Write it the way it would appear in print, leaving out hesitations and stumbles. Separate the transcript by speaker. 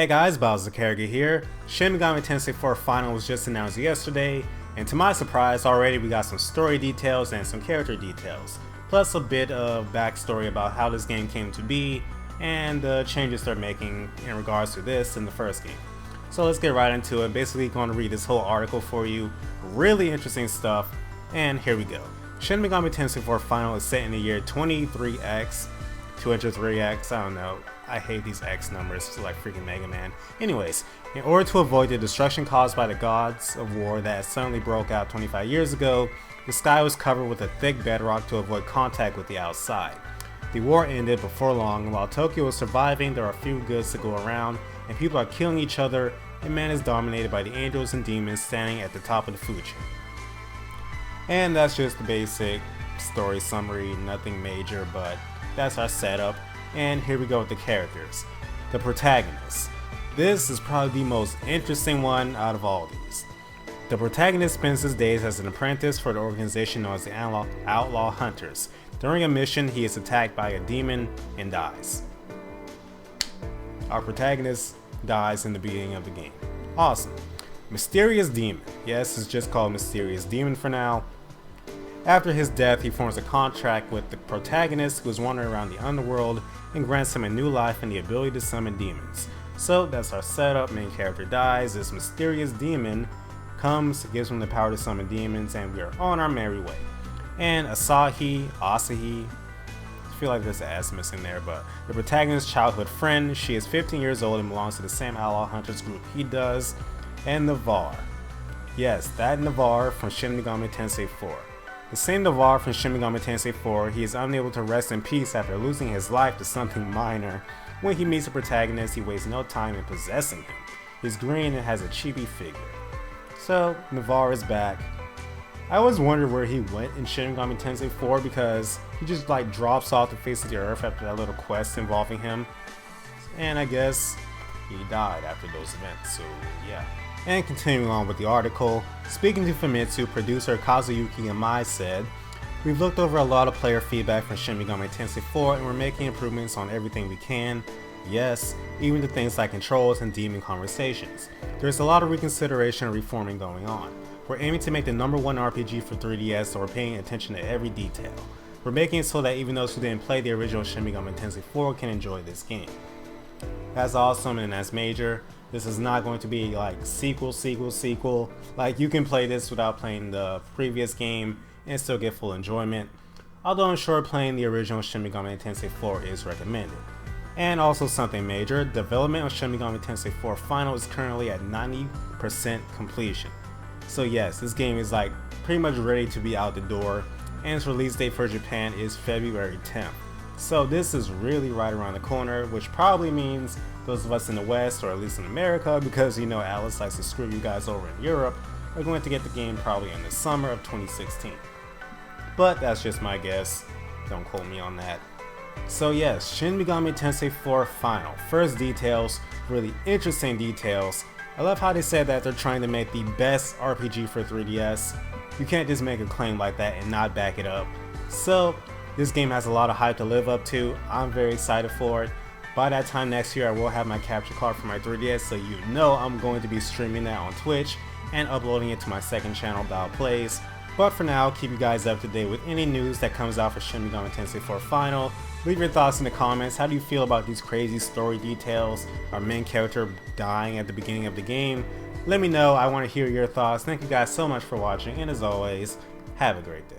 Speaker 1: Hey guys, BaoZakeruga here. Shin Megami Tensei 4 Final was just announced yesterday, and to my surprise, already we got some story details and some character details, plus a bit of backstory about how this game came to be, and the changes they're making in regards to this in the first game. So let's get right into it. Basically going to read this whole article for you, really interesting stuff, and here we go. Shin Megami Tensei 4 Final is set in the year 23X, 203X, I don't know. I hate these X numbers, it's like freaking Mega Man. Anyways, in order to avoid the destruction caused by the gods of war that suddenly broke out 25 years ago, the sky was covered with a thick bedrock to avoid contact with the outside. The war ended before long, and while Tokyo is surviving, there are few goods to go around, and people are killing each other, and man is dominated by the angels and demons standing at the top of the food chain. And that's just the basic story summary, nothing major, but that's our setup. And here we go with the characters. The protagonist. This is probably the most interesting one out of all these. The protagonist spends his days as an apprentice for the organization known as the Outlaw Hunters. During a mission, he is attacked by a demon and dies. Our protagonist dies in the beginning of the game. Awesome. Mysterious Demon. Yes, it's just called Mysterious Demon for now. After his death, he forms a contract with the protagonist, who is wandering around the underworld, and grants him a new life and the ability to summon demons. So that's our setup. Main character dies, this mysterious demon comes, gives him the power to summon demons, and we are on our merry way. And Asahi, I feel like there's an S missing there, but the protagonist's childhood friend, she is 15 years old and belongs to the same Outlaw Hunters group he does, and Navarre. Yes, that Navarre from Shin Megami Tensei 4. The same Navarre from Shin Megami Tensei 4, he is unable to rest in peace after losing his life to something minor. When he meets the protagonist, he wastes no time in possessing him. He's green and has a chibi figure. So, Navarre is back. I always wondered where he went in Shin Megami Tensei 4 because he just like drops off the face of the earth after that little quest involving him. And I guess he died after those events, so yeah. And continuing on with the article, speaking to Famitsu, producer Kazuyuki Yamai said, "We've looked over a lot of player feedback from Shin Megami Tensei 4 and we're making improvements on everything we can. Yes, even to things like controls and demon conversations. There's a lot of reconsideration and reforming going on. We're aiming to make the #1 RPG for 3DS, so we're paying attention to every detail. We're making it so that even those who didn't play the original Shin Megami Tensei 4 can enjoy this game." That's awesome and that's major. This is not going to be like sequel. Like you can play this without playing the previous game and still get full enjoyment. Although I'm sure playing the original Shin Megami Tensei 4 is recommended. And also something major, development of Shin Megami Tensei 4 Final is currently at 90% completion. So yes, this game is like pretty much ready to be out the door, and its release date for Japan is February 10th. So this is really right around the corner, which probably means those of us in the West, or at least in America, because you know Alice likes to screw you guys over in Europe, are going to get the game probably in the summer of 2016. But that's just my guess, don't quote me on that. So yes, Shin Megami Tensei 4 Final. First details, really interesting details. I love how they said that they're trying to make the best RPG for 3DS. You can't just make a claim like that and not back it up. So this game has a lot of hype to live up to. I'm very excited for it. By that time next year, I will have my capture card for my 3DS, so you know I'm going to be streaming that on Twitch and uploading it to my second channel, Bao Plays. But for now, keep you guys up to date with any news that comes out for Shin Megami Tensei 4 Final. Leave your thoughts in the comments. How do you feel about these crazy story details? Our main character dying at the beginning of the game? Let me know. I want to hear your thoughts. Thank you guys so much for watching, and as always, have a great day.